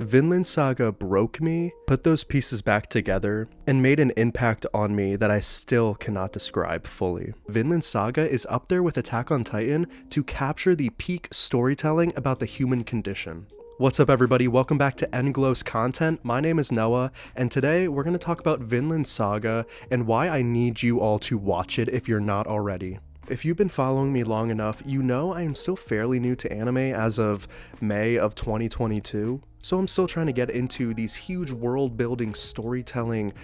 Vinland Saga broke me, put those pieces back together, and made an impact on me that I still cannot describe fully. Vinland Saga is up there with Attack on Titan to capture the peak storytelling about the human condition. What's up everybody, welcome back to Englow's content. My name is Noah, and today we're going to talk about Vinland Saga and why I need you all to watch it if you're not already. If you've been following me long enough, you know I am still fairly new to anime as of May of 2022. So I'm still trying to get into these huge world building storytelling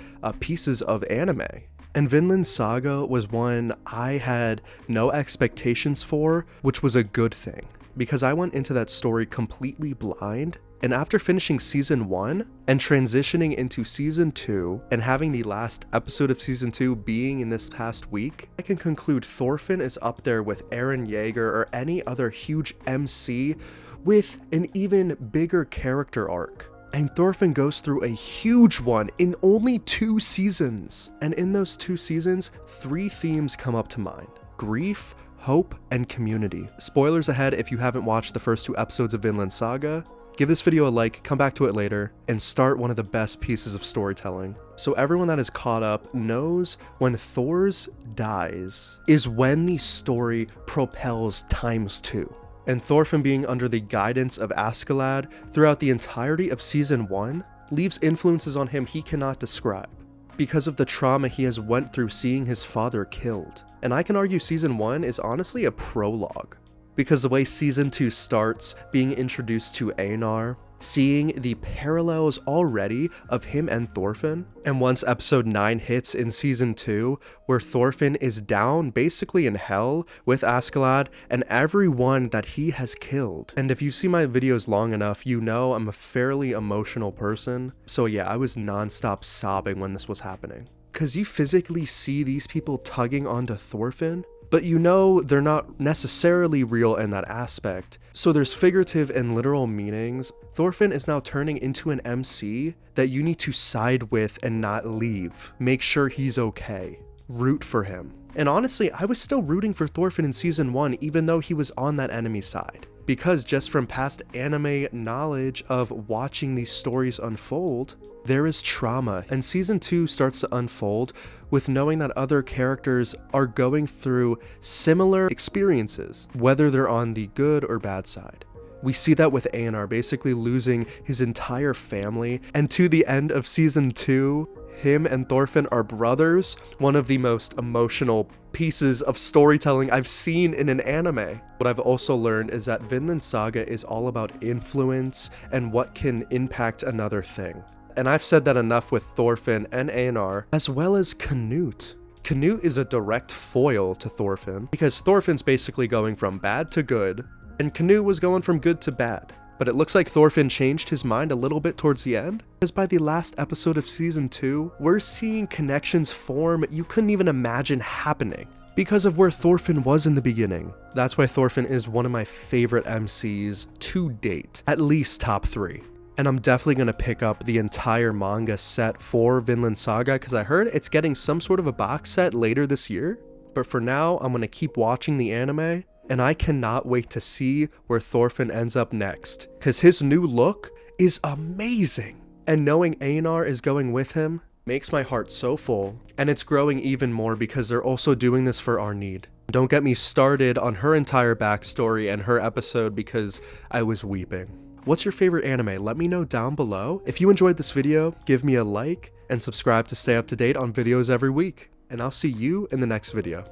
pieces of anime. And Vinland Saga was one I had no expectations for, which was a good thing, because I went into that story completely blind. And after finishing season 1 and transitioning into season 2 and having the last episode of season 2 being in this past week, I can conclude Thorfinn is up there with Eren Yeager or any other huge MC with an even bigger character arc. And Thorfinn goes through a huge one in only 2 seasons. And in those 2 seasons, 3 themes come up to mind: grief, hope, and community. Spoilers ahead if you haven't watched the first 2 episodes of Vinland Saga. Give this video a like, come back to it later, and start one of the best pieces of storytelling. So everyone that is caught up knows when Thor's dies is when the story propels ×2. And Thorfinn being under the guidance of Askeladd throughout the entirety of season 1 leaves influences on him he cannot describe, because of the trauma he has went through seeing his father killed. And I can argue season 1 is honestly a prologue, because the way season 2 starts, being introduced to Einar, seeing the parallels already of him and Thorfinn, and once episode 9 hits in season 2, where Thorfinn is down basically in hell with Askeladd and everyone that he has killed. And if you see my videos long enough, you know I'm a fairly emotional person. So yeah, I was non-stop sobbing when this was happening. Cause you physically see these people tugging onto Thorfinn, but you know they're not necessarily real in that aspect. So there's figurative and literal meanings. Thorfinn is now turning into an MC that you need to side with and not leave. Make sure he's okay. Root for him. And honestly, I was still rooting for Thorfinn in season 1 even though he was on that enemy side. Because just from past anime knowledge of watching these stories unfold, there is trauma, and season 2 starts to unfold with knowing that other characters are going through similar experiences, whether they're on the good or bad side. We see that with Einar basically losing his entire family, and to the end of season 2, him and Thorfinn are brothers, one of the most emotional pieces of storytelling I've seen in an anime. What I've also learned is that Vinland Saga is all about influence and what can impact another thing. And I've said that enough with Thorfinn and Einar, as well as Canute. Canute is a direct foil to Thorfinn, because Thorfinn's basically going from bad to good, and Canute was going from good to bad. But it looks like Thorfinn changed his mind a little bit towards the end, because by the last episode of season 2, we're seeing connections form you couldn't even imagine happening, because of where Thorfinn was in the beginning. That's why Thorfinn is one of my favorite MCs to date, at least top 3. And I'm definitely going to pick up the entire manga set for Vinland Saga, because I heard it's getting some sort of a box set later this year. But for now, I'm going to keep watching the anime, and I cannot wait to see where Thorfinn ends up next, because his new look is amazing. And knowing Einar is going with him makes my heart so full, and it's growing even more because they're also doing this for Arnid. Don't get me started on her entire backstory and her episode, because I was weeping. What's your favorite anime? Let me know down below. If you enjoyed this video, give me a like and subscribe to stay up to date on videos every week. And I'll see you in the next video.